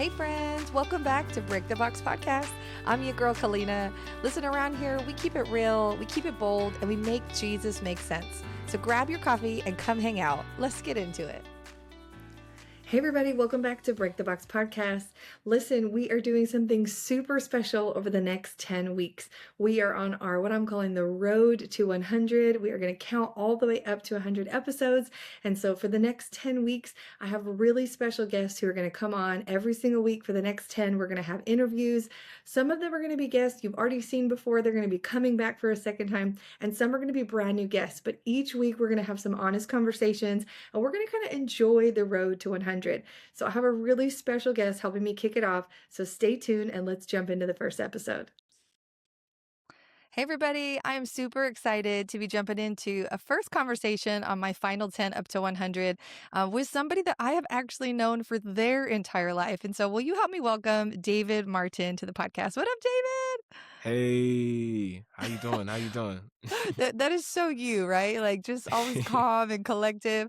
Hey friends, welcome back to Break the Box Podcast. I'm your girl Kalina. Listen, around here, we keep it real, we keep it bold, and we make Jesus make sense. So grab your coffee and come hang out. Let's get into it. Hey everybody, welcome back to Break the Box Podcast. Listen, we are doing something super special over the next 10 weeks. We are on our, what I'm calling the road to 100. We are going to count all the way up to 100 episodes. And so for the next 10 weeks, I have really special guests who are going to come on every single week for the next 10. We're going to have interviews. Some of them are going to be guests you've already seen before. They're going to be coming back for a second time. And some are going to be brand new guests. But each week we're going to have some honest conversations and we're going to kind of enjoy the road to 100. So I have a really special guest helping me kick it off. So stay tuned and let's jump into the first episode. Hey everybody, I am super excited to be jumping into a first conversation on my final 10 up to 100 with somebody that I have actually known for their entire life. And so will you help me welcome David Martin to the podcast? What up, David? Hey, how you doing? How you doing? That is so you, right? Like just always calm and collective.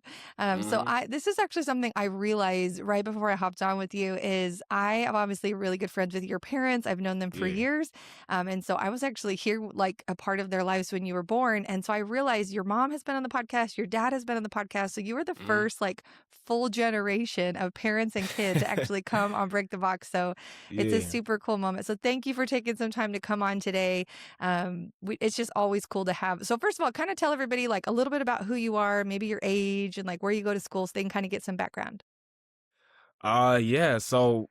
So this is actually something I realized right before I hopped on with you is I am obviously really good friends with your parents. I've known them for Yeah. years. And so I was actually here like a part of their lives when you were born. And so I realized your mom has been on the podcast, your dad has been on the podcast. So you were the first like full generation of parents and kids to actually come on Break the Box. So it's a Yeah. super cool moment. So thank you for taking some time to come on today. It's just always cool to have. So first of all, kind of tell everybody like a little bit about who you are, maybe your age and like where you go to school so they can kind of get some background. Yeah. So,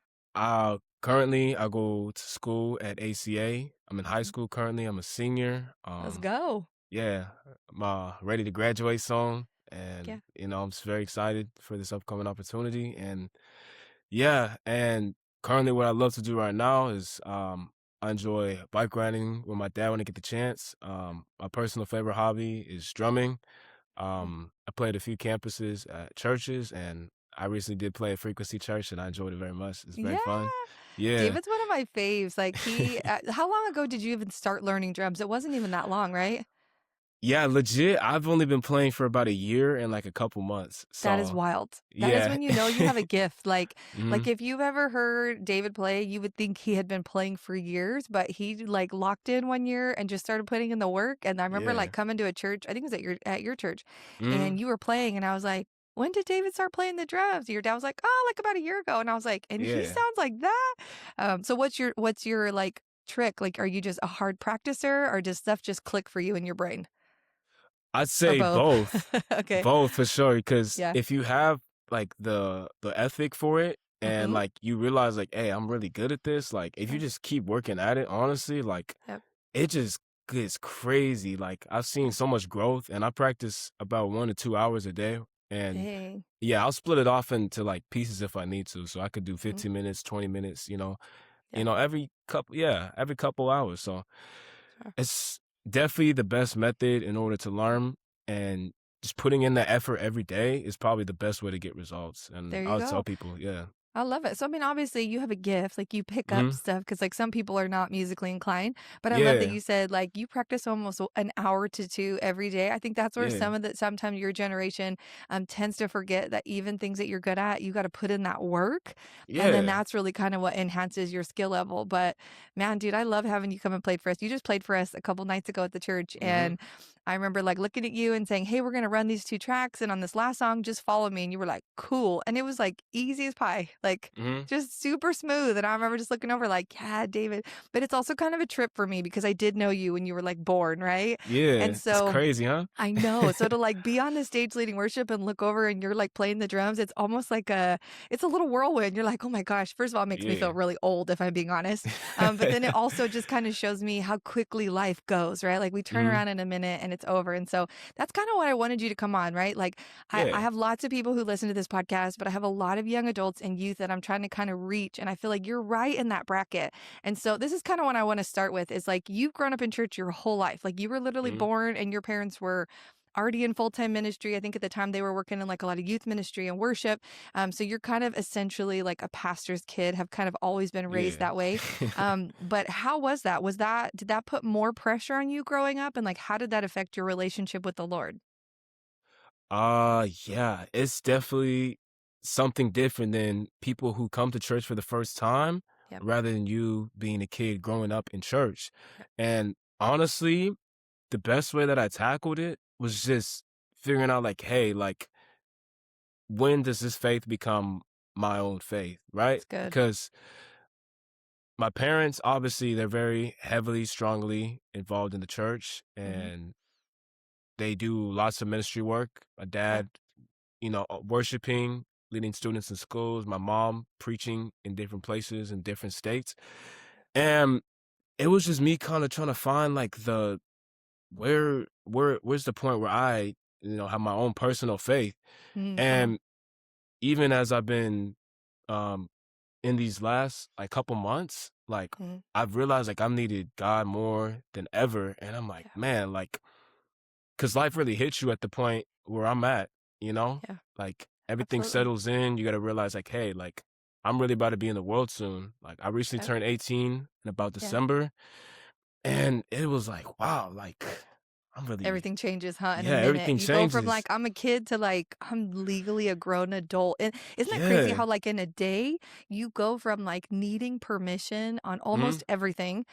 currently I go to school at ACA. I'm in high Mhm. school currently. I'm a senior. Let's go. Yeah, I'm ready to graduate soon, Yeah. and I'm just very excited for this upcoming opportunity. And yeah, and currently what I love to do right now is I enjoy bike riding with my dad when I get the chance. My personal favorite hobby is drumming. Yeah. I played a few campuses at churches, and I recently did play at Frequency Church, and I enjoyed it very much. It's very Yeah. fun. Yeah. David's one of my faves. Like how long ago did you even start learning drums? It wasn't even that long, right? Yeah, legit. I've only been playing for about a year and like a couple months. That is So, wild. That is yeah. when you know you have a gift. Like hmm if you've ever heard David play, you would think he had been playing for years, but he like locked in one year and just started putting in the work. And I remember like Yeah. coming to a church, I think it was at your church, and hmm you were playing, and I was like, when did David start playing the drums? Your dad was like, oh, like about a year ago. And I was like, and he Yeah. sounds like that. So what's your like trick? Like, are you just a hard practicer or does stuff just click for you in your brain? I'd Or say both? both. Okay. Both for sure. Because Yeah. if you have like the ethic for it and Mm-hmm. like you realize like, hey, I'm really good at this, like if you Yeah. just keep working at it, honestly, like Yep. it just gets crazy. Like I've seen Yeah. so much growth and I practice about 1 to 2 hours a day. And Dang. yeah, I'll split it off into like pieces if I need to. So I could do Mhm. 15 minutes, 20 minutes, Yeah, every couple hours. So sure. it's definitely the best method in order to learn, and just putting in the effort every day is probably the best way to get results. And There I you would tell go. people, yeah. I love it. So, I mean, obviously, you have a gift. Like, you pick up hmm stuff because, like, some people are not musically inclined. But I love that Yeah. you said, like, you practice almost an hour to two every day. I think that's where Yeah. sometimes your generation tends to forget that even things that you're good at, you got to put in that work. And then Yeah. that's really kind of what enhances your skill level. But man, dude, I love having you come and play for us. You just played for us a couple nights ago at the church. hmm And I remember like looking at you and saying, hey, we're going to run these two tracks. And on this last song, just follow me. And you were like, cool. And it was like easy as pie. Like, hmm just super smooth. And I remember just looking over like, yeah, David. But it's also kind of a trip for me because I did know you when you were like born, right? And Yeah. It's so crazy, huh? I know. So to like be on the stage leading worship and look over and you're like playing the drums, it's almost like it's a little whirlwind. You're like, oh my gosh. First of all, it makes me feel Yeah. really old if I'm being honest. But then it also just kind of shows me how quickly life goes, right? Like we turn hmm around in a minute and it's over. And so that's kind of what I wanted you to come on, right? Like I Yeah. have lots of people who listen to this podcast, but I have a lot of young adults and youth that I'm trying to kind of reach. And I feel like you're right in that bracket. And so this is kind of what I want to start with is like you've grown up in church your whole life. Like you were literally hmm born and your parents were already in full-time ministry. I think at the time they were working in like a lot of youth ministry and worship. So you're kind of essentially like a pastor's kid, have kind of always been raised Yeah. that way. But how was that? Did that put more pressure on you growing up? And like, how did that affect your relationship with the Lord? Yeah, it's definitely something different than people who come to church for the first time Yep. rather than you being a kid growing up in church. Yep. And honestly, the best way that I tackled it was just figuring out like, hey, like, when does this faith become my own faith, right? That's good. Because my parents, obviously, they're very heavily, strongly involved in the church, Mm-hmm. and they do lots of ministry work. My Yeah. dad, worshiping, leading students in schools, my mom preaching in different places in different states. And it was just me kind of trying to find like the where's the point where I, have my own personal faith. Mm-hmm. And even as I've been um in these last like couple months, like Mm-hmm. I've realized like I've needed God more than ever. And I'm like, Yeah. man, like, cause life really hits you at the point where I'm at, Yeah. like everything Absolutely. settles in. You got to realize like, hey, like I'm really about to be in the world soon. Like I recently Yep. turned 18 in about Yeah. December. And it was like, wow, like I'm really, Everything changes, huh, in a yeah, minute. everything You go from changes. like, I'm a kid to like, I'm legally a grown adult. And isn't that crazy Yeah. how like in a day you go from like needing permission on Hmm. almost everything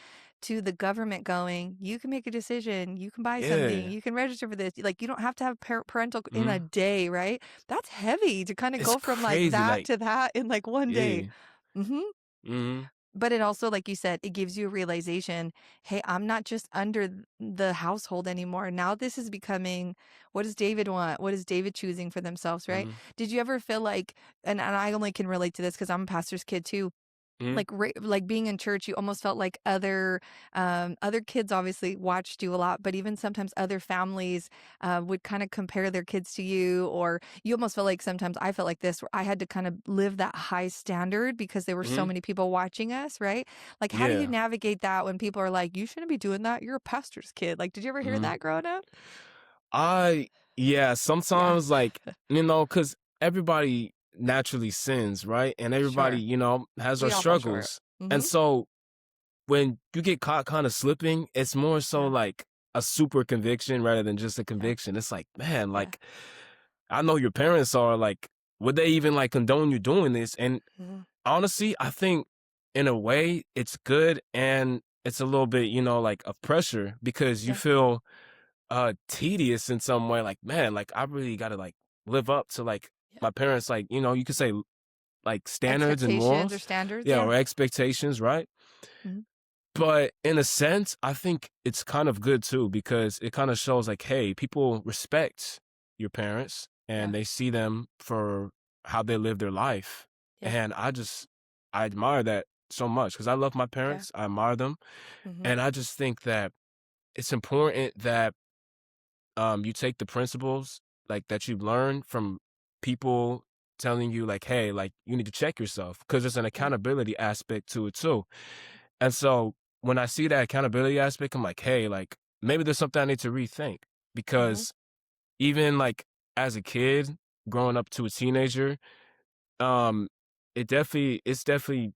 to the government going, you can make a decision, you can buy something, Yeah. you can register for this. Like you don't have to have parental in a Hmm. day, right? That's heavy to kind of It's go from like crazy. that Like, to that in like one day. yeah. Mm-hmm. Hmm. But it also, like you said, it gives you a realization, hey, I'm not just under the household anymore. Now this is becoming, what does David want? What is David choosing for themselves, right? Hmm. Did you ever feel like, and I only can relate to this because I'm a pastor's kid too, Hmm. like being in church, you almost felt like other kids obviously watched you a lot, but even sometimes other families would kind of compare their kids to you, or you almost felt like sometimes I felt like this, where I had to kind of live that high standard because there were so Hmm. many people watching us, right? Like, how do you Yeah. navigate that when people are like, you shouldn't be doing that? You're a pastor's kid. Like, did you ever hear Hmm. that growing up? I Yeah, Yeah, sometimes like, cuz everybody naturally sins, right? And everybody, sure. has our We all fall short. struggles. And Mm-hmm. so when you get caught kind of slipping, it's more so Yeah, like a super conviction rather than just a yeah, conviction. It's like, man, yeah. like I know your parents are like, would they even like condone you doing this? And Mm-hmm. honestly, I think in a way it's good and it's a little bit, like of pressure because you Yeah, feel tedious in some way. Like, man, like I really got to like live up to like yeah. my parents, like, you could say like standards and Expectations or morals. standards. Yeah, Yeah. or expectations, right? Mhm. But in a sense, I think it's kind of good too because it kind of shows like, hey, people respect your parents Yeah. and they see them for how they live their life. Yeah. And I admire that so much because I love my Yeah. parents. I admire them. Mhm. And I just think that it's important that you take the principles like that you've learned from people telling you like, hey, like you need to check yourself because there's an Yeah. accountability aspect to it too. And so when I see that accountability aspect, I'm like, hey, like maybe there's something I need to rethink Mhm. because even like as a kid growing up to a teenager, um, it's definitely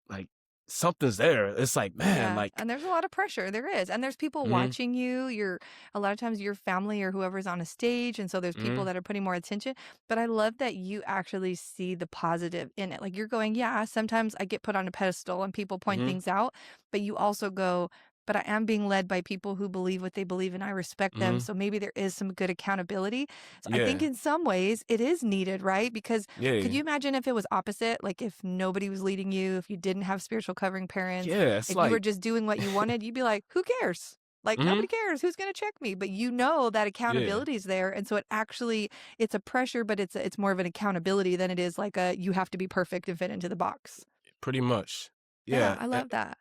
like something's there. It's like, man, Yeah, like, and there's a lot of pressure. There is. And there's people mm, watching you. You're a lot of times your family or whoever's on a stage, and so there's people mm, that are putting more attention. But I love that you actually see the positive in it. Like you're going, yeah, sometimes I get put on a pedestal and people point mm, things out, but you also go, but I am being led by people who believe what they believe and I respect them. mm, So maybe there is some good accountability. So I think yeah, in some ways it is needed, right? Because could yeah, you imagine if it was opposite? Like if nobody was leading you, if you didn't have spiritual covering parents, yeah. It's if you were like, just doing what you wanted, you'd be like, who cares? Like mm, nobody cares. Who's going to check me? But you know that yeah, accountability is there, and so it actually it's a pressure, but it's more of an accountability than it is like a you have to be perfect and fit into the box. pretty much, Yeah, yeah, I love that.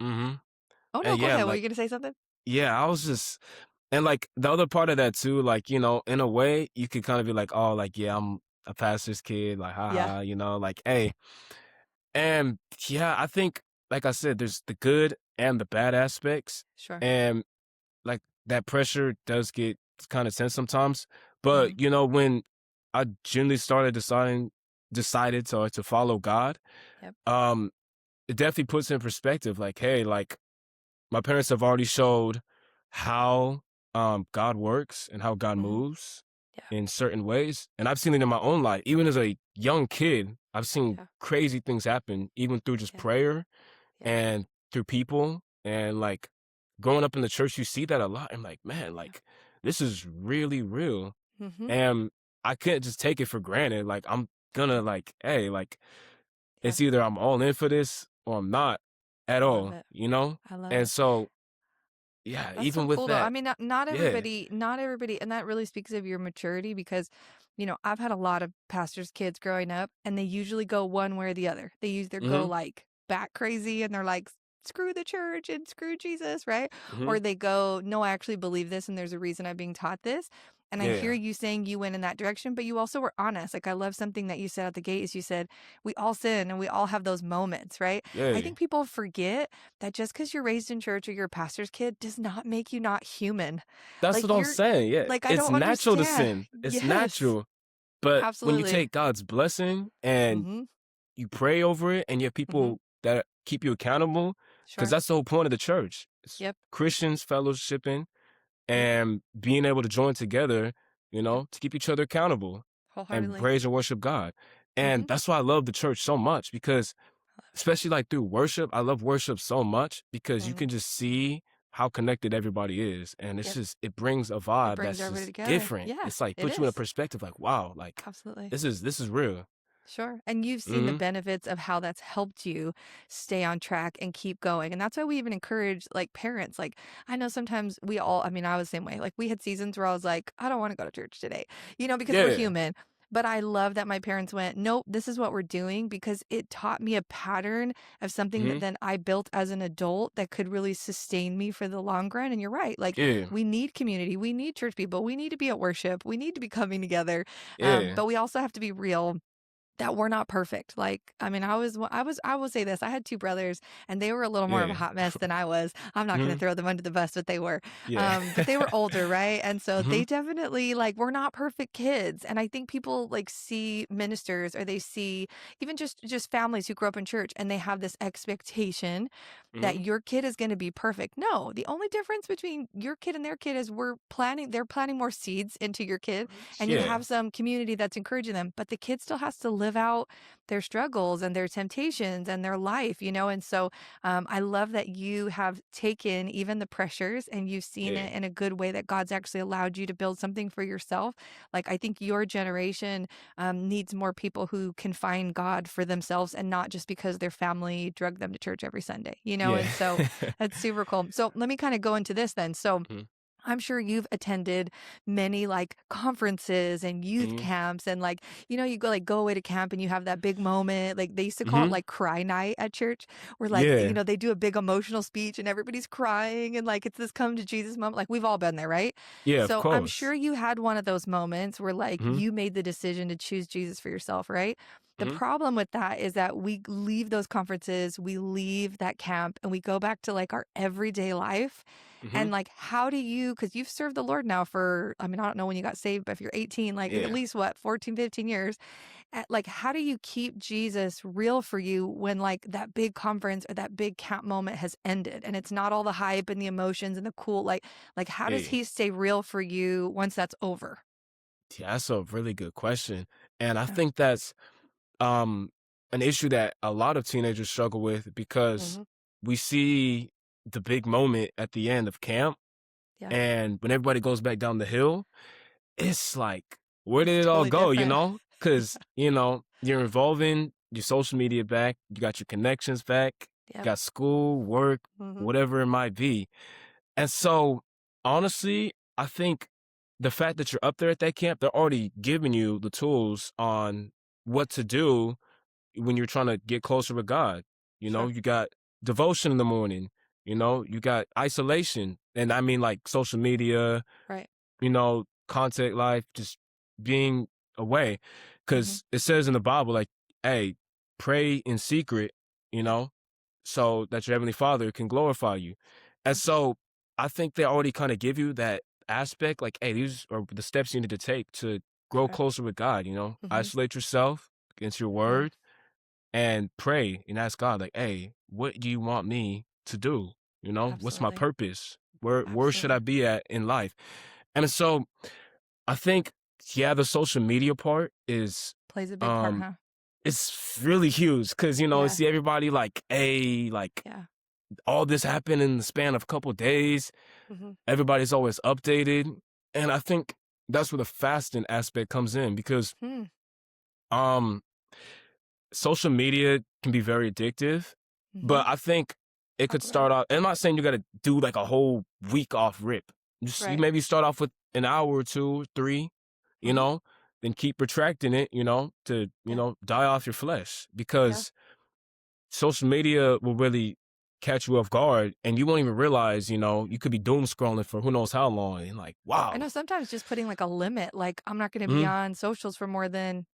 mm-hmm. Oh no, And go yeah, ahead. Were you like, going to say something? yeah, I was just, and like the other part of that too, like, in a way, you could kind of be like, oh, like, yeah, I'm a pastor's kid, like, Yeah. haha, like, hey. And yeah, I think, like I said, there's the good and the bad aspects. Sure. And like that pressure does get kind of tense sometimes. Hmm. But, when I genuinely started decided to follow God, Yep. um, it definitely puts in perspective, like, hey, like, my parents have already showed how God works and how God Hmm. moves. Yeah. in certain ways. And I've seen it in my own life. Even as a young kid, I've seen Yeah. crazy things happen, even through just Yeah. prayer Yeah. and through people. And like growing up in the church, you see that a lot. I'm like, man, Yeah. like this is really real. Mm-hmm. And I couldn't just take it for granted. Like I'm gonna Yeah. like, hey, like Yeah. it's either I'm all in for this or I'm not at I love all, it. you know? I love And it. so, yeah, That's so even with cool though. I that, mean, yeah. not everybody, and that really speaks of your maturity because, I've had a lot of pastors' kids growing up, and they usually go one way or the other. They either go Mm-hmm. like bat crazy and they're like, screw the church and screw Jesus, right? Mm-hmm. Or they go, no, I actually believe this, and there's a reason I'm being taught this. And I hear Yeah. you saying you went in that direction, but you also were honest. Like, I love something that you said at the gate is you said, we all sin and we all have those moments, right? I Yeah. think people forget that just because you're raised in church or you're a pastor's kid does not make you not human. That's Like what I'm you're saying. Yeah. like I It's don't natural to understand. sin. It's Yes, natural. But when you absolutely. take God's blessing and Mm-hmm. you pray over it and you have Mm-hmm. people that keep you accountable, because Sure. that's the whole point of the church. It's Yep. Christians fellowshipping Yep. and being able to join together, Yep. to keep each other accountable and Wholeheartedly. praise and worship God. Mm-hmm. And that's why I love the church so much because especially like through worship, I love worship so much because you Mm-hmm. can just see how connected everybody is. And it's Yep. just, it brings a It vibe brings that's everybody just together. different. Yeah, It's like it puts you in a is. perspective like, wow, like Absolutely. this is real. Sure. And you've seen the Hmm. benefits of how that's helped you stay on track and keep going. And that's why we even encourage like parents. Like, I know sometimes I mean, I was the same way. Like, we had seasons where I was like, I don't want to go to church today, because we're Yeah. human. But I love that my parents went, nope, this is what we're doing because it taught me a pattern of something that Hmm. then I built as an adult that could really sustain me for the long run. And you're right. Like, Yeah. we need community. We need church people. We need to be at worship. We need to be coming together. Yeah. But we also have to be real that we're not perfect. Like, I mean, I will say this. I had two brothers and they were a little more of a Yeah. hot mess than I was. I'm not going to Hmm. throw them under the bus, but they were. Yeah. But they were older, right? And so Hmm. they definitely like were not perfect kids. And I think people like see ministers or they see even just families who grew up in church and they have this expectation that Hmm. your kid is going to be perfect. No, the only difference between your kid and their kid is they're planting more seeds into your kid and you Yeah. have some community that's encouraging them, but the kid still has to live out their struggles and their temptations and their life. And so I love that you have taken even the pressures and you've seen Yeah. it in a good way that God's actually allowed you to build something for yourself. Like, I think your generation needs more people who can find God for themselves and not just because their family drug them to church every Sunday. Yeah. And so that's super cool. So let me kind of go into this then. So Mhm. I'm sure you've attended many like conferences and youth Mhm. camps and like, you go away to camp and you have that big moment. Like, they used to call it Mhm. like cry night at church where like, Yeah. they do a big emotional speech and everybody's crying and like it's this come to Jesus moment. Like, we've all been there, right? Yeah, of So I'm course. sure you had one of those moments where like Mhm. you made the decision to choose Jesus for yourself, right? The Mhm. problem with that is that we leave those conferences, we leave that camp, and we go back to like our everyday life. And Mhm. like, how do you, because you've served the Lord now for, I mean, I don't know when you got saved, but if you're 18, like at Yeah. least what, 14, 15 years, like, how do you keep Jesus real for you when like that big conference or that big camp moment has ended and it's not all the hype and the emotions and the cool, like how does Yeah. he stay real for you once that's over? Yeah, that's a really good question. And I Yeah. think that's um an issue that a lot of teenagers struggle with because Hmm. we see the big moment at the end of camp Yeah. and when everybody goes back down the hill, it's like, where It's did it all totally go, different. Because, you're involving your social media back, you got your connections back, you Yep. got school, work, Hmm. whatever it might be. And so, honestly, I think the fact that you're up there at that camp, they're already giving you the tools on what to do when you're trying to get closer with God. Sure. You got devotion in the morning, you got isolation. And I mean like social media, Right. contact life, just being away. Hmm. Cause it says in the Bible, like, hey, pray in secret, you know, so that your heavenly father can glorify you. And Yeah. so I think they already kind of give you that aspect, like, hey, these are the steps you need to take to grow Sure. closer with God, Hmm. isolate yourself against your Yeah. word and pray and ask God, like, hey, what do you want me to do? What's my Absolutely. purpose? Where should I Absolutely. be at in life? And so I think yeah, the social media part is Plays a big part, um huh? it's really huge because you Yeah. see everybody like, hey, like Yeah. all this happened in the span of a couple days. Mhm. Everybody's always updated, and I think that's where the fasting aspect comes in because Hmm. um social media can be very addictive, Mhm. but I think it Talk could about it. start out. And I'm not saying you got to do like a whole week off rip. Just you Right. maybe start off with an hour or two, three, Mhm. then keep retracting it, to Yeah. die off your flesh Yeah. because social media will really catch you off guard and you won't even realize, you could be doom scrolling for who knows how long. And like, I wow. know sometimes just putting like a limit, like I'm not going to be Hmm. on socials for more than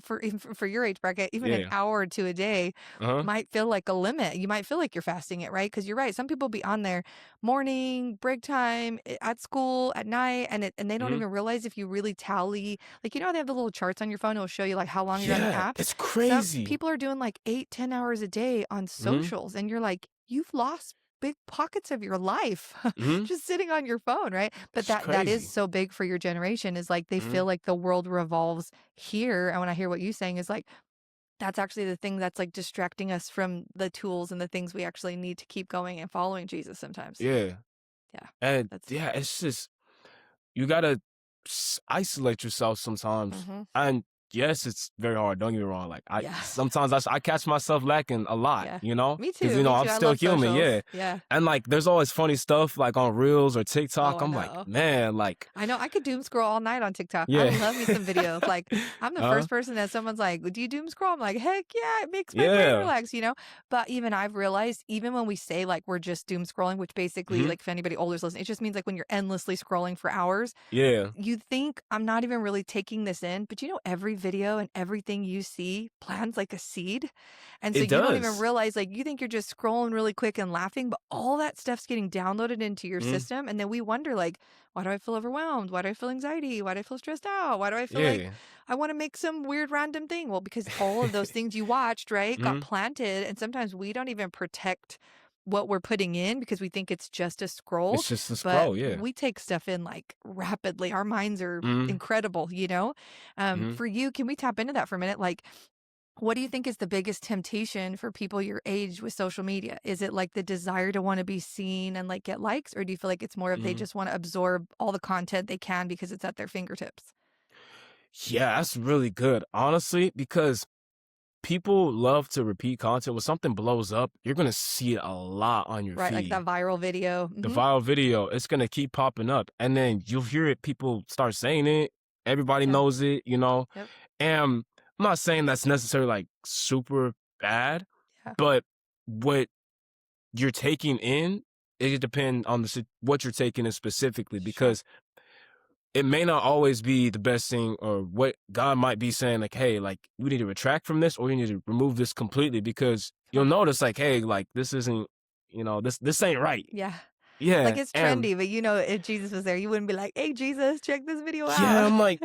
for your age bracket, even an Yeah. hour or two a day Uh-huh. might feel like a limit. You might feel like you're fasting it, right? Because you're right. Some people be on there morning, break time, at school, at night, and they don't Hmm. even realize if you really tally, like how they have the little charts on your phone. It'll show you like how long you're on the Yeah. apps. It's Some crazy. people are doing like 8, 10 hours a day on Hmm. socials, and you're like, you've lost big pockets of your life Hmm. just sitting on your phone, right? But It's that is crazy. so big for your generation is like they Hmm. feel like the world revolves here. And when I hear what you're saying is like that's actually the thing that's like distracting us from the tools and the things we actually need to keep going and following Jesus sometimes. Yeah. Yeah. And That's yeah, it's just you gotta isolate yourself sometimes. hmm And yes, it's very hard. Don't get me wrong. Like I yeah. sometimes I catch myself lacking a lot, Yeah. Me because too. Me I'm too. I still love human. socials. Yeah, Yeah. and like there's always funny stuff like on Reels or Oh, TikTok. I I'm like, know. man, like I know I could doom scroll all night on TikTok. I yeah, love me some videos. Like I'm the uh, first person that someone's like, "Do you doom scroll?" I'm like, "Heck yeah, it makes my brain yeah, relax." But even I've realized, even when we say like we're just doom scrolling, which basically, hmm, like if anybody older is listening, it just means like when you're endlessly scrolling for hours. yeah. You think I'm not even really taking this in, but every video and everything you see plants like a seed. And so It you don't even does. realize, like, you think you're just scrolling really quick and laughing, but all that stuff's getting downloaded into your Hmm. system. And then we wonder, like, why do I feel overwhelmed? Why do I feel anxiety? Why do I feel stressed out? Why do I feel like Yeah. I want to make some weird random thing? Well, because all of those things you watched, right, got Hmm. planted. And sometimes we don't even protect what we're putting in because we think it's just a scroll, It's just a but scroll. Yeah. we take stuff in like rapidly. Our minds are Hmm. incredible. Hmm. For you, can we tap into that for a minute? Like, what do you think is the biggest temptation for people your age with social media? Is it like the desire to want to be seen and like get likes, or do you feel like it's more of they Hmm. just want to absorb all the content they can because it's at their fingertips? Yeah, that's really good, honestly, because people love to repeat content. When something blows up, you're gonna see it a lot on your Right, like that feed. viral video. The viral video, it's gonna keep popping up, and then you'll hear it. People start saying it. Everybody Yeah. knows it. Yep. And I'm not saying that's necessarily like super bad, Yeah. but what you're taking in, it depends on what you're taking in specifically, Sure. because it may not always be the best thing, or what God might be saying, like, hey, like, we need to retract from this, or you need to remove this completely, because you'll Sure. notice, like, hey, like, this isn't, this ain't right. Yeah. Like Yeah. it's And trendy, but if Jesus was there, you wouldn't be like, "Hey, Jesus, check this video yeah, out." I'm like,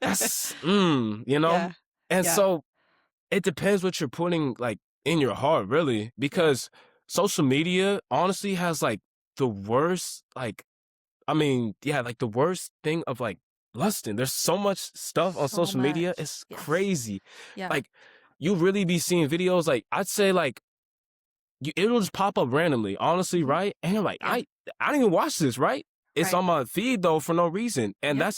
that's, Yeah. and Yeah. so it depends what you're putting, like, in your heart, really, Yeah. because social media honestly has, like, the worst, like, I mean, yeah, like the worst thing of like lusting. There's so much stuff on So social media. much. It's Yes. crazy. Yeah. Like you really be seeing videos, like I'd say like it'll just pop up randomly, honestly, Mhm. right? And you're like, Yeah. I didn't even watch this, right? It's Right. on my feed though for no reason. And Yep.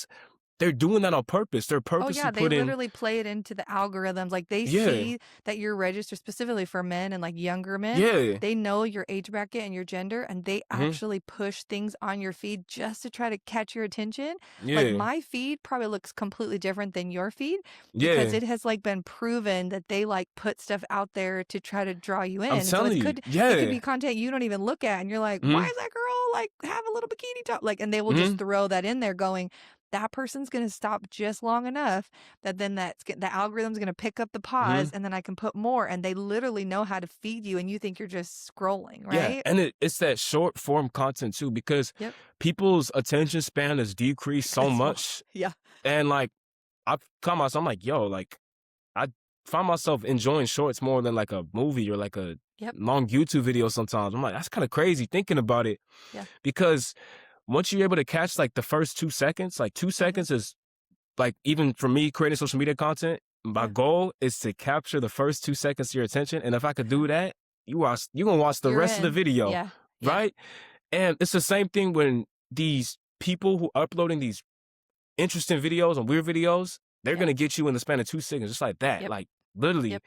they're doing that on purpose. They're Oh, purposely yeah, they putting, literally play it into the algorithms, like, they yeah, see that you're registered specifically for men and, like, younger men. yeah, They know your age bracket and your gender, and they hmm, actually push things on your feed just to try to catch your attention. Like, yeah, my feed probably looks completely different than your feed because yeah. it has, like, been proven that they, like, put stuff out there to try to draw you in, I'm and so telling you, it could be yeah. content you don't even look at, and you're like, "Why Hmm. is that girl, like, have a little bikini top?" Like, and they will Hmm. just throw that in there going, that person's gonna stop just long enough that then the algorithm's gonna pick up the pause, Hmm. and then I can put more, and they literally know how to feed you, and you think you're just scrolling, Yeah, right? and it's that short form content too, because Yep. people's attention span has decreased so As well. much. Yeah. And like I found myself, I'm like, yo, like I find myself enjoying shorts more than like a movie or like a Yep. long YouTube video sometimes. I'm like, that's kind of crazy thinking about it. Yeah. Because once you're able to catch like the first 2 seconds, like 2 Mhm. seconds is like even for me creating social media content, my Yeah. goal is to capture the first 2 seconds of your attention. And if I could Yeah. do that, you're gonna watch the You're rest of the in. video, Yeah. Yeah. right? And it's the same thing when these people who are uploading these interesting videos and weird videos, they're Yep. gonna get you in the span of 2 seconds, just like that. Yep. Like literally. Yep.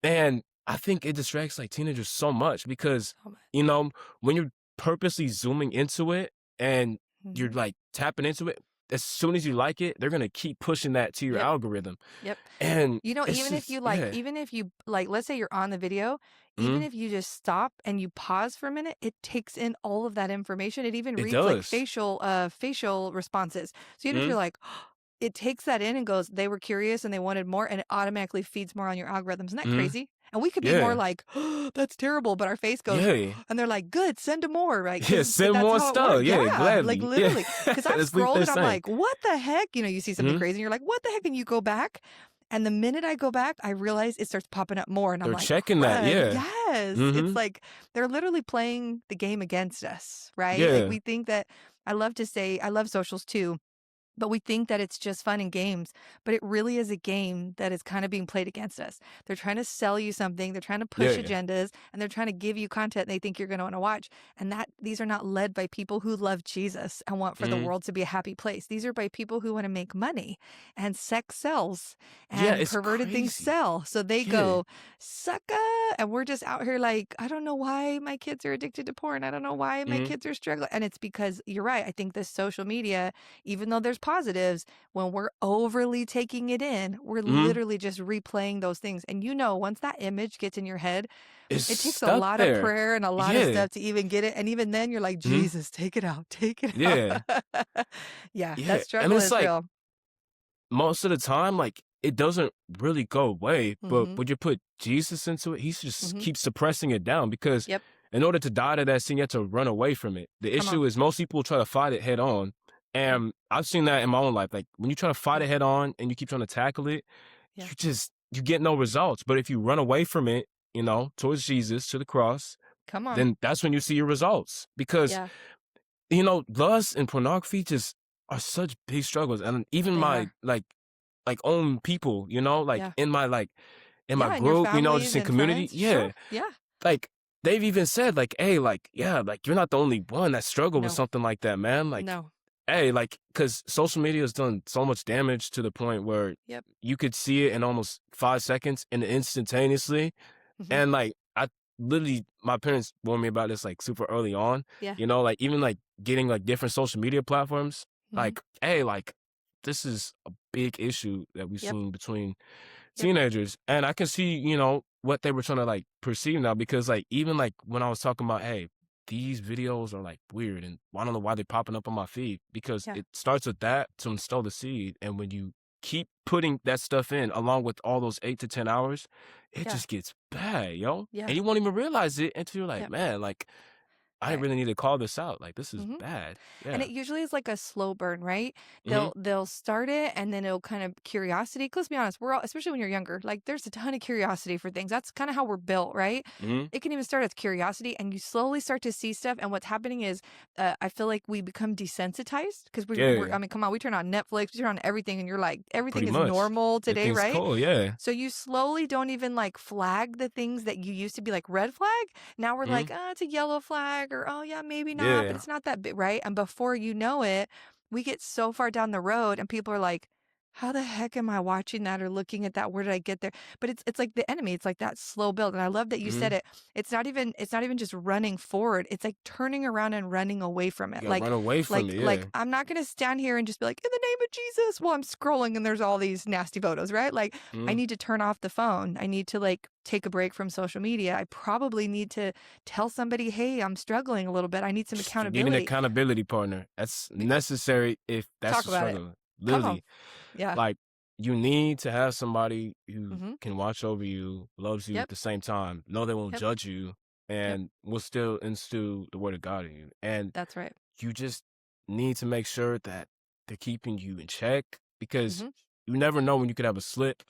And I think it distracts like teenagers so much because, So much. you know, when you're purposely zooming into it and you're Mhm. like tapping into it, as soon as you like it, they're gonna keep pushing that to your Yep. algorithm. Yep. And You know, it's even if just, you yeah. even if you like, let's say you're on the video, even Mhm. if you just stop and you pause for a minute, it takes in all of that information. It even It reads like does. facial responses. So even if you're Mhm. like, it takes that in and goes, they were curious and they wanted more, and it automatically feeds more on your algorithms. Isn't that Mhm. crazy? And we could be more Yeah. like, oh, that's terrible, but our face goes, Yeah. and they're like, good, send them more, right? Yeah, But send that's more how it stuff. works. Yeah, Yeah, like gladly. Yeah. literally. Because I've Let's leave scrolled this and I'm same. like, what the heck? You know, you see something Mhm. crazy and you're like, what the heck? And you go back. And the minute I go back, I realize it starts popping up more. And I'm They're like, checking that. crud. Yeah. Yes. It's Mhm. like they're literally playing the game against us, right? Like Yeah. we think that, I love to say, I love socials too. But we think that it's just fun and games, but it really is a game that is kind of being played against us. They're trying to sell you something, they're trying to push Yeah. agendas, and they're trying to give you content they think you're going to want to watch. And that these are not led by people who love Jesus and want for the Mhm. world to be a happy place. These are by people who want to make money, and sex sells, Yeah, and it's perverted things crazy. sell. So they Yeah. go, sucka, and we're just out here like, I don't know why my kids are addicted to porn. I don't know why my Mhm. kids are struggling. And it's because you're right. I think this social media, even though there's positives, when we're overly taking it in, we're Mhm. literally just replaying those things. And you know, once that image gets in your head, It's it takes a stuck lot of there. prayer and a lot of Yeah. stuff to even get it. And even then, you're like, Mhm. Jesus, take it out, take it out. Yeah. Yeah, Yeah. that And struggle it's is like real. most of the time, like it doesn't really go away. But Mm-hmm. when you put Jesus into it, he just Mm-hmm. keeps suppressing it down because Yep. in order to die to that sin, you have to run away from it. The Come on. issue is most people try to fight it head on. Yep. And I've seen that in my own life. Like when you try to fight Yeah. it head on and you keep trying to tackle it, Yeah. you get no results. But if you run away from it, towards Jesus, to the cross, Come on. then that's when you see your results. Because, Yeah. lust and pornography just are such big struggles. And even They my are. like own people, like Yeah. in my in my Yeah. And your group, just families in and community. friends. Yeah. Sure. Yeah. Like they've even said, like, hey, like, yeah, like you're not the only one that struggled with No. something like that, man. Like, No. hey, like, because social media has done so much damage to the point where Yep. you could see it in almost 5 seconds and instantaneously. Mm-hmm. And like, I literally, my parents warned me about this like super early on. Yeah. Like even like getting like different social media platforms. Mm-hmm. Like, hey, like this is a big issue that we've Yep. seen between Yep. teenagers. And I can see, what they were trying to like perceive now because like even like when I was talking about, hey, these videos are like weird and I don't know why they're popping up on my feed because Yeah. it starts with that to instill the seed. And when you keep putting that stuff in along with all those 8 to 10 hours, it Yeah. just gets bad, yo. Yeah. And you won't even realize it until you're like, Yep. man, like I Right. really need to call this out. Like this is Mm-hmm. bad. And Yeah. it usually is like a slow burn, right? Mm-hmm. They'll start it and then it'll kind of curiosity. 'Cause let's be honest, we're all, especially when you're younger, like there's a ton of curiosity for things. That's kind of how we're built, right? Mm-hmm. It can even start as curiosity and you slowly start to see stuff. And what's happening is, I feel like we become desensitized because Yeah. I mean, come on, we turn on Netflix, we turn on everything and you're like, everything Pretty is much. normal today, Everything's right? cool. Yeah. So you slowly don't even like flag the things that you used to be like red flag. Now we're Mm-hmm. like, it's a yellow flag, or oh yeah, maybe not, but Yeah. it's not that big, right? And before you know it, we get so far down the road and people are like, how the heck am I watching that or looking at that? Where did I get there? But it's like the enemy. It's like that slow build. And I love that you Mm-hmm. said it. It's not even just running forward. It's like turning around and running away from it. You gotta run away from it. Like Yeah. I'm not gonna stand here and just be like, in the name of Jesus, while I'm scrolling and there's all these nasty photos, right? Like I Mm-hmm. need to turn off the phone. I need to like take a break from social media. I probably need to tell somebody, hey, I'm struggling a little bit. I need some You need an accountability. accountability partner. That's necessary if that's Talk the about it. struggle. Come on. Literally, Yeah. like you need to have somebody who Mm-hmm. can watch over you, loves you at Yep. the same time, know they won't Yep. judge you, Yep. and will still instill the word of God in you. And That's right. you just need to make sure that they're keeping you in check because Mm-hmm. you never know when you could have a slip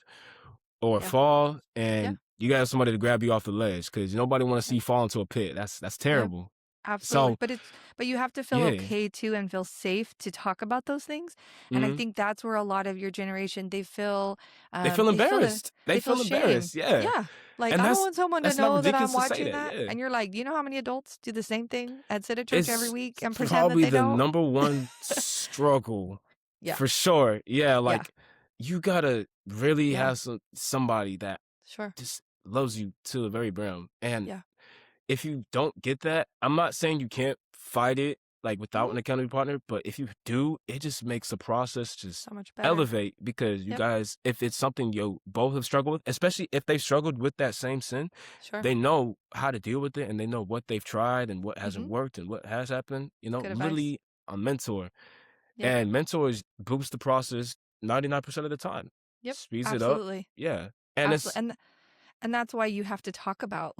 or a Yeah. fall, Yeah. and you got somebody to grab you off the ledge because nobody want to see you fall into a pit. That's Yeah. terrible. Absolutely. So But you have to feel yeah, okay too and feel safe to talk about those things. And I mhm. think that's where a lot of your generation, They feel they feel embarrassed. They they feel feel shame. embarrassed. Yeah, Yeah. Like, and I don't want someone to that's not know that I'm ridiculous to say watching that. that. Yeah. And you're like, do you know how many adults do the same thing and sit at church every It's week and pretend that probably they the don't? number one struggle Yeah. for sure. Yeah, Yeah. like you gotta really Yeah. have somebody that Sure. just loves you to the very brim. And Yeah. if you don't get that, I'm not saying you can't fight it like without Hmm. an accountability partner, but if you do, it just makes the process just So much better. elevate because you Yep. guys, if it's something you both have struggled with, especially if they've struggled with that same sin, Sure. they know how to deal with it and they know what they've tried and what hasn't Hmm. worked and what has happened. Good advice. Literally a mentor. Yep. And mentors boost the process 99% of the time. Yep. Speeds it up. Absolutely. Yeah. And Absolutely. it's And that's why you have to talk about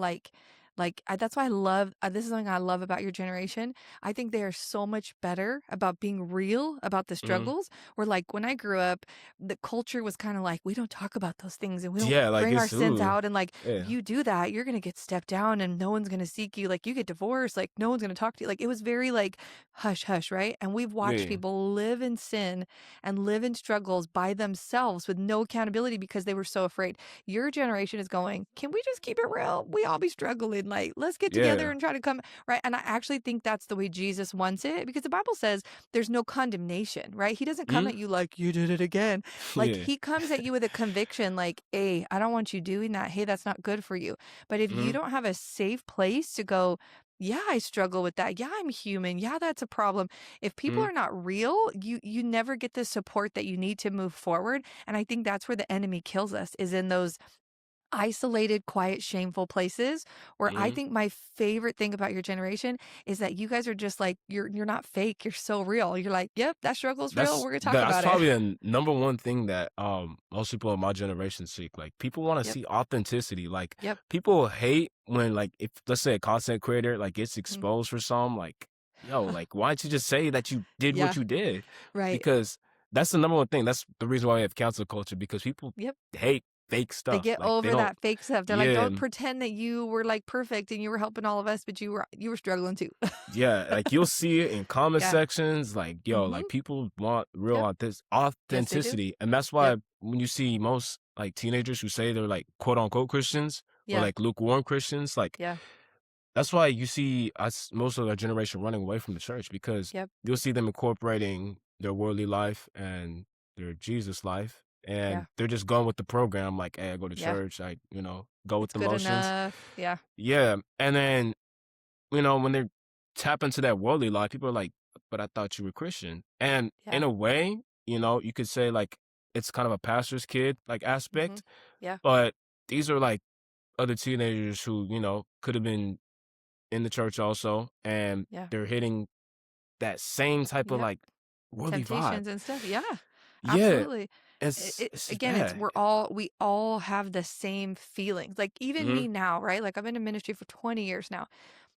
that's why I love this is something I love about your generation. I think they are so much better about being real about the mhm. struggles. Where like when I grew up, the culture was kind of like we don't talk about those things and we don't Yeah, like bring our it's sins ooh. out, and like if Yeah. you do that, you're gonna get stepped down and no one's gonna seek you. Like you get divorced, like no one's gonna talk to you. Like it was very like hush hush, right? And we've watched Yeah. people live in sin and live in struggles by themselves with no accountability because they were so afraid. Your generation is going, can we just keep it real? We all be struggling. Like, let's get together Yeah. and try to come right. And I actually think that's the way Jesus wants it because the Bible says there's no condemnation, right? He doesn't come Mhm. at you like, you did it again. Like, Yeah. he comes at you with a conviction, like, hey, I don't want you doing that. Hey, that's not good for you. But if you Mhm. don't have a safe place to go, yeah, I struggle with that. Yeah, I'm human. Yeah, that's a problem. If people Mhm. are not real, you never get the support that you need to move forward. And I think that's where the enemy kills us is in those isolated, quiet, shameful places where I Mhm. think my favorite thing about your generation is that you guys are just like you're not fake. You're so real. You're like, yep, that struggle's real. We're gonna talk That's about it. probably the number one thing that most people in my generation seek. Like people want to Yep. see authenticity. Like Yep. people hate when like if let's say a content creator like gets Mm. exposed for some like yo like why don't you just say that you did what Yeah. you did? Right. Because that's the number one thing. That's the reason why we have cancel culture because people Yep. hate fake They stuff. get Like they over don't. that fake stuff. They're like, Yeah. don't pretend that you were like perfect and you were helping all of us, but you were struggling too. Yeah, like you'll see it in comment Yeah. sections, like yo, Mm-hmm. like people want real Yep. Yes, they do. authenticity, and that's why Yep. when you see most like teenagers who say they're like quote unquote Christians or Yeah. like lukewarm Christians, like Yeah. that's why you see us most of our generation running away from the church because Yep. you'll see them incorporating their worldly life and their Jesus life, Yeah. and they're just going with the program, like, hey, I go to Yeah. church, I go with It's the good motions, enough. Yeah. yeah, and then when they tap into that worldly life, people are like, but I thought you were Christian. And in Yeah. a way, you could say like it's kind of a pastor's kid like Mm-hmm. aspect, Yeah. but these are like other teenagers who, could have been in the church also, and Yeah. they're hitting that same type of Yep. like worldly vibe. Temptations and stuff. Yeah, Yeah, absolutely. it's just Again, bad. we all have the same feelings. Like even Hmm. me now, right? Like I've been in ministry for 20 years now.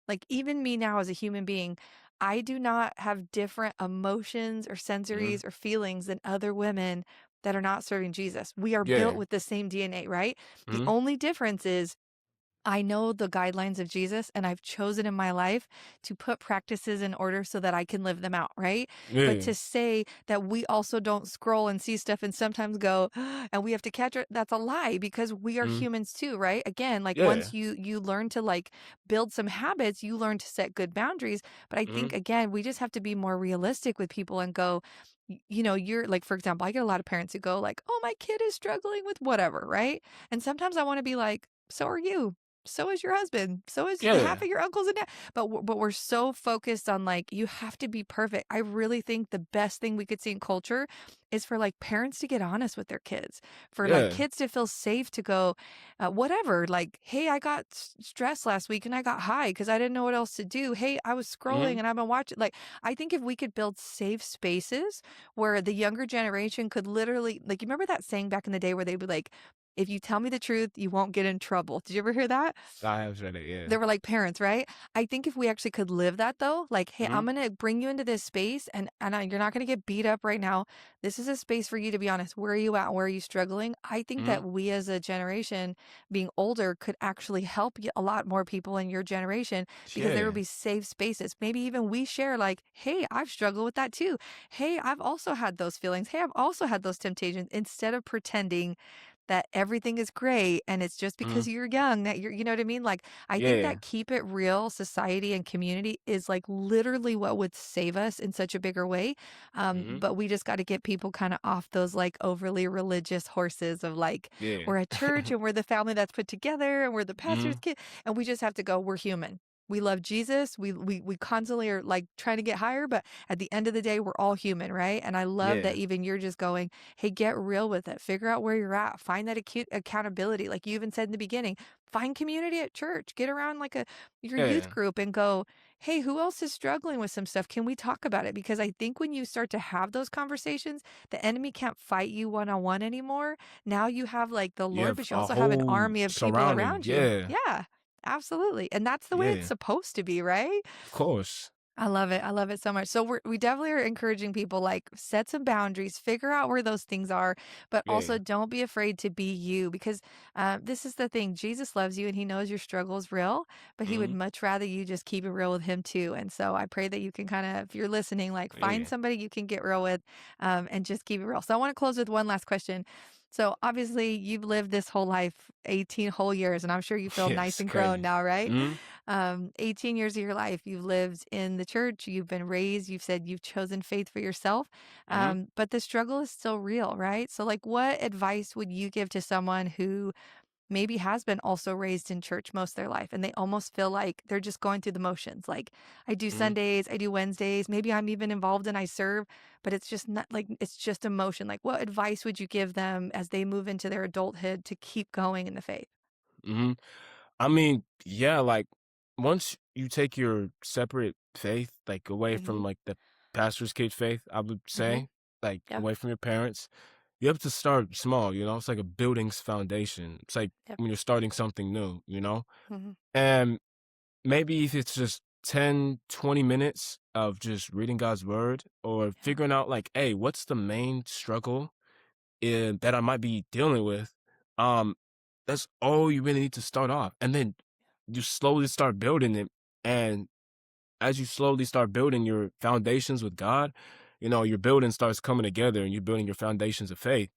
Like even me now as a human being, I do not have different emotions or Hmm. sensories or feelings than other women that are not serving Jesus. We are built Yeah. with the same DNA, right? The Hmm. only difference is I know the guidelines of Jesus and I've chosen in my life to put practices in order so that I can live them out, right? But Yeah. to say that we also don't scroll and see stuff and sometimes go and we have to catch it, that's a lie because we are Hmm. humans too, right? Again, like Yeah. once you learn to like build some habits, you learn to set good boundaries, but I Hmm. think again, we just have to be more realistic with people and go you're like for example, I get a lot of parents who go like, "Oh, my kid is struggling with whatever," right? And sometimes I want to be like, "So are you." So is your husband. So is half Yeah. of your uncles and dad. But we're so focused on like you have to be perfect. I really think the best thing we could see in culture is for like parents to get honest with their kids, for like Yeah. kids to feel safe to go, whatever. Like, hey, I got stressed last week and I got high because I didn't know what else to do. Hey, I was scrolling Hmm. and I've been watching. Like, I think if we could build safe spaces where the younger generation could literally like, you remember that saying back in the day where they'd be like if you tell me the truth, you won't get in trouble. Did you ever hear that? I have read it, yeah. They were like parents, right? I think if we actually could live that though, like, hey, I'm Mhm, gonna bring you into this space and you're not gonna get beat up right now. This is a space for you to be honest. Where are you at? Where are you struggling? I think mhm, that we as a generation being older could actually help a lot more people in your generation because there would yeah, be safe spaces. Maybe even we share like, hey, I've struggled with that too. Hey, I've also had those feelings. Hey, I've also had those temptations instead of pretending that everything is great and it's just because mhm, you're young that you know what I mean? Like I think yeah, that keep it real society and community is like literally what would save us in such a bigger way. mhm, But we just got to get people kind of off those like overly religious horses of like, yeah. we're a church and we're the family that's put together and we're the pastor's Mhm, kid. And we just have to go, we're human. We love Jesus. We constantly are like trying to get higher, but at the end of the day, we're all human, right? And I love that yeah, even you're just going, hey, get real with it. Figure out where you're at. Find that accountability. Like you even said in the beginning, find community at church. Get around like your youth yeah, group and go, hey, who else is struggling with some stuff? Can we talk about it? Because I think when you start to have those conversations, the enemy can't fight you one on one anymore. Now you have like the you Lord, have but you a also have an whole army of people surrounding, around you. yeah, Yeah, absolutely. And that's the way it's yeah, supposed to be, right? of course, I love it. I love it so much. So we definitely are encouraging people like set some boundaries, figure out where those things are, but also yeah, don't be afraid to be you because this is the thing. Jesus loves you and he knows your struggle is real, but he would mhm, much rather you just keep it real with him too. And so I pray that you can kind of, if you're listening, like find yeah, somebody you can get real with and just keep it real. So I want to close with one last question. So obviously you've lived this whole life, 18 whole years, and I'm sure you feel yeah, nice it's and grown crazy. now, right? Mhm, 18 years of your life you've lived in the church, you've been raised, you've said you've chosen faith for yourself, mhm, but the struggle is still real, right? So like what advice would you give to someone who maybe has been also raised in church most of their life and they almost feel like they're just going through the motions, like I do mhm, Sundays, I do Wednesdays, maybe I'm even involved and I serve, but it's just not like it's just emotion. Like what advice would you give them as they move into their adulthood to keep going in the faith? mhm. I mean, yeah, like once you take your separate faith, like away Hmm. from like the pastor's kid faith, I would Hmm. say, like Yep. away from your parents, you have to start small, you know? It's like a building's foundation. It's like Yep. when you're starting something new, you know? Hmm. And maybe if it's just 10, 20 minutes of just reading God's word or Yeah. figuring out like, hey, what's the main struggle that I might be dealing with? Um, that's all you really need to start off. And then you slowly start building it. And as you slowly start building your foundations with God, you know, your building starts coming together and you're building your foundations of faith.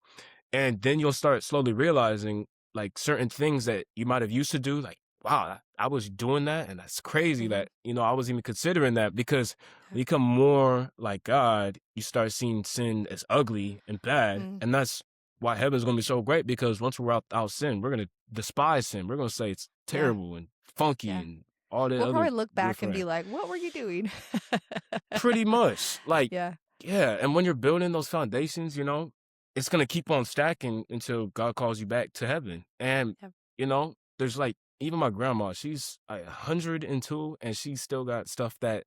And then you'll start slowly realizing like certain things that you might have used to do, like, wow, I was doing that. And that's crazy Hmm. that, you know, I was even considering that because Yeah. when you become more like God, you start seeing sin as ugly and bad. Mm, And that's why heaven's going to be so great because once we're out sin, we're going to despise sin. We're going to say it's yeah, terrible and funky yeah. and all the We'll other probably look weird back and be crap. like, "What were you doing?" Pretty much. Like, Yeah. yeah. And when you're building those foundations, you know, it's going to keep on stacking until God calls you back to heaven. And, Yep. you know, there's like, even my grandma, she's like 102 and she's still got stuff that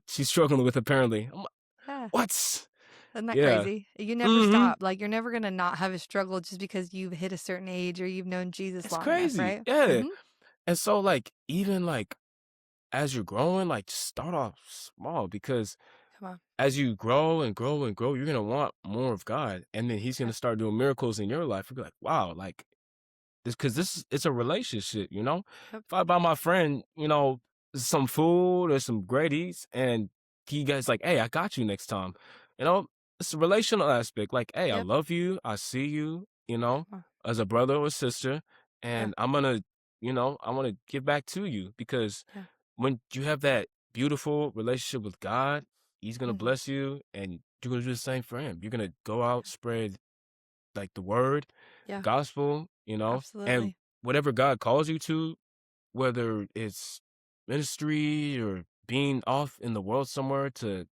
she's struggling with apparently. I'm like, Yeah. what? Isn't that Yeah. crazy? You never Mm-hmm. stop. Like, you're never gonna not have a struggle just because you've hit a certain age or you've known Jesus It's long enough, crazy. right? Yeah. Mhm. And so like even like as you're growing, like just start off small because Come on. as you grow and grow and grow, you're gonna want more of God, and then He's gonna Yep. start doing miracles in your life. You'll be like, wow, like this, because it's a relationship, you know. Yep. If I buy my friend, you know, some food or some great eats, and he gets like, hey, I got you next time, you know, it's a relational aspect. Like, hey, I Yep. love you, I see you, you know, Come on. as a brother or sister, Yeah. and I'm gonna, you know, I want to give back to you because Yeah. when you have that beautiful relationship with God, He's gonna Mhm. bless you, and you're gonna do the same for Him. You're gonna go out, spread like the word, the Yeah. gospel, you know, and Absolutely. whatever God calls you to, whether it's ministry or being off in the world somewhere to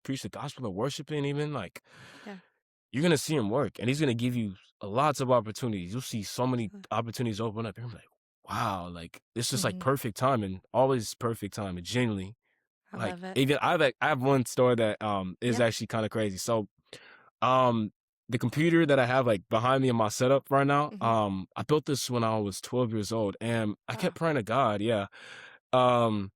preach the gospel or worshiping, even like Yeah. you're gonna see Him work, and He's gonna give you lots of opportunities. You'll see so many Absolutely. opportunities open up. You're gonna be like, wow, like it's just like Mhm. perfect timing, always perfect timing, genuinely. I Like love it. even I have one story that is Yeah. actually kind of crazy. So um the computer that I have like behind me in my setup right now, Hmm. I built this when I was 12 years old, and I Wow. kept praying to God, yeah. Um,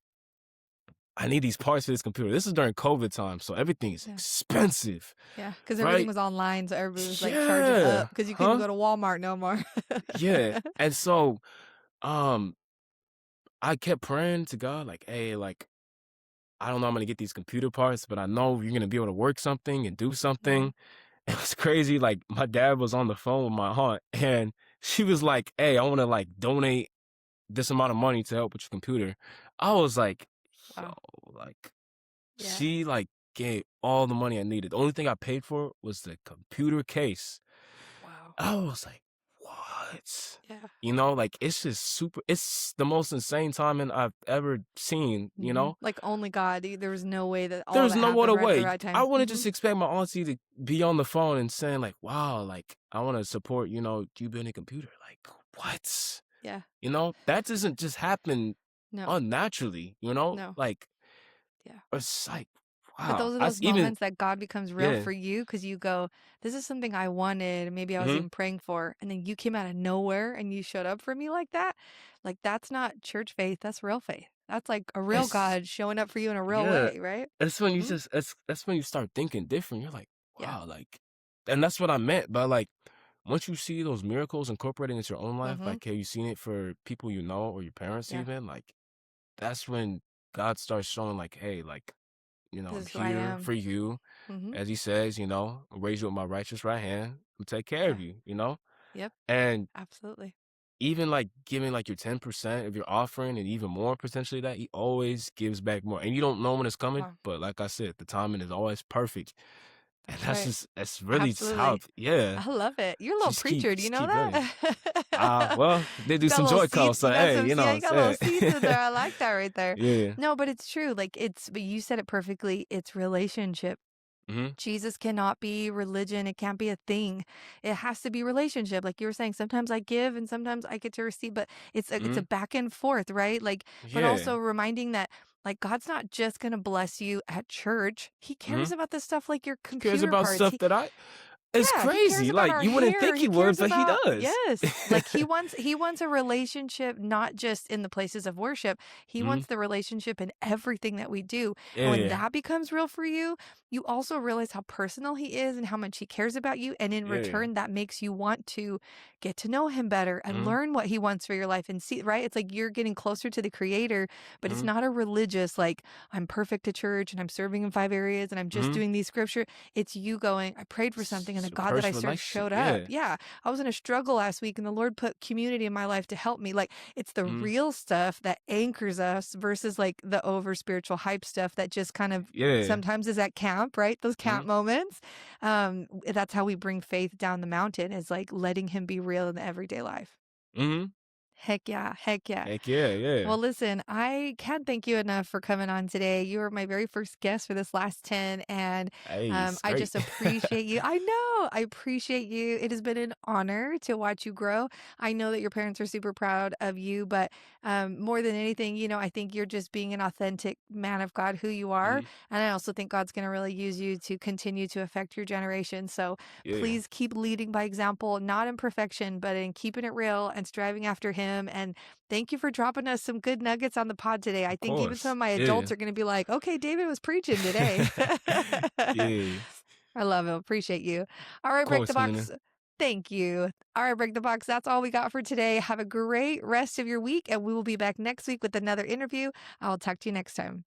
I need these parts for this computer. This is during COVID time, so everything is Yeah. expensive, Yeah. Because everything right? was online. So everybody was like charging up Yeah. because you couldn't Huh? go to Walmart no more. Yeah. And so, um, I kept praying to God, like, hey, like, I don't know I'm gonna get these computer parts, but I know you're gonna be able to work something and do Hmm. something. It was crazy. Like, my dad was on the phone with my aunt, and she was like, hey, I wanna like donate this amount of money to help with your computer. I was like, yo, Wow. like, Yeah. she like gave all the money I needed. The only thing I paid for was the computer case. Wow. I was like, what? Yeah. You know, like it's just super, it's the most insane timing I've ever seen, you Hmm. know? Like only God. There was no way that all There's that no happened other right at the way. right I time. wouldn't Hmm. just expect my auntie to be on the phone and saying, like, wow, like, I want to support, you building a computer. Like, what? Yeah. That doesn't just happen No. unnaturally, No. like, Yeah. it's like, But wow. those are I those even, moments that God becomes real yeah. for you because you go, this is something I wanted. Maybe I was Hmm. even praying for. And then you came out of nowhere and you showed up for me like that. Like, that's not church faith. That's real faith. That's like a real It's, God showing up for you in a real yeah. way, right? That's when you Hmm. just, that's when you start thinking different. You're like, Yeah. wow, like, and that's what I meant by like, once you see those miracles incorporated into your own life, Hmm. like, have you seen it for people you know or your parents Yeah. even? Like, that's when God starts showing, like, hey, like, I'm This is who I here am. for you. Hmm. As he says, I'll raise you with my righteous right hand and take care Yeah. of you, Yep. And Absolutely. even like giving like your 10% of your offering and even more potentially that, he always gives back more. And you don't know when it's coming, Wow. but like I said, the timing is always perfect. And That's right. that's really just how, Absolutely. yeah. I love it. You're a little Just keep preacher. Do you just know keep building. that? Well, they You do got a some little joy calls, seeds. so You got hey, some, yeah, you got a little say seeds in there. I like that right there. Yeah. No, but it's true. Like but you said it perfectly. It's relationship. Mhm. Jesus cannot be religion. It can't be a thing. It has to be relationship. Like you were saying, sometimes I give and sometimes I get to receive, but it's a Mhm. back and forth, right? Like, but Yeah. also reminding that like God's not just gonna bless you at church. He cares Mhm. about the stuff like your He cares computer about parts. stuff that it's Yeah, he cares crazy. about Like, our you wouldn't hair. think he He would, cares but he about does. yes. Like he wants a relationship not just in the places of worship. He Mhm. wants the relationship in everything that we do. And Yeah, when yeah. that becomes real for you, you also realize how personal he is and how much he cares about you. And in Yeah, yeah. return, that makes you want to get to know him better and Mhm. learn what he wants for your life and see, right? It's like you're getting closer to the creator, but it's Mhm. not a religious, like, I'm perfect at church and I'm serving in 5 areas and I'm just Mhm. doing these scripture. It's you going, I prayed for something and It's the a God that I personal serve relationship. showed up. Yeah. Yeah. I was in a struggle last week and the Lord put community in my life to help me. Like it's the Mhm. real stuff that anchors us versus like the over spiritual hype stuff that just kind of Yeah. sometimes is at camp, right? Those camp Mhm. moments. That's how we bring faith down the mountain is like letting him be real in the everyday life. Mhm. Heck yeah. Heck yeah. Heck yeah, yeah. Well, listen, I can't thank you enough for coming on today. You were my very first guest for this last 10, and Hey, it's I great. just appreciate you. I know, I appreciate you. It has been an honor to watch you grow. I know that your parents are super proud of you, but more than anything, I think you're just being an authentic man of God who you are. Mhm. And I also think God's going to really use you to continue to affect your generation. So Yeah. please keep leading by example, not in perfection, but in keeping it real and striving after Him. And thank you for dropping us some good nuggets on the pod today. I Of think even some course. of my adults Yeah. are going to be like, okay, David was preaching today. Yeah. I love it. Appreciate you. All Of right, Break the course, Box. Helena. Thank you. All right, Break the Box. That's all we got for today. Have a great rest of your week, and we will be back next week with another interview. I'll talk to you next time.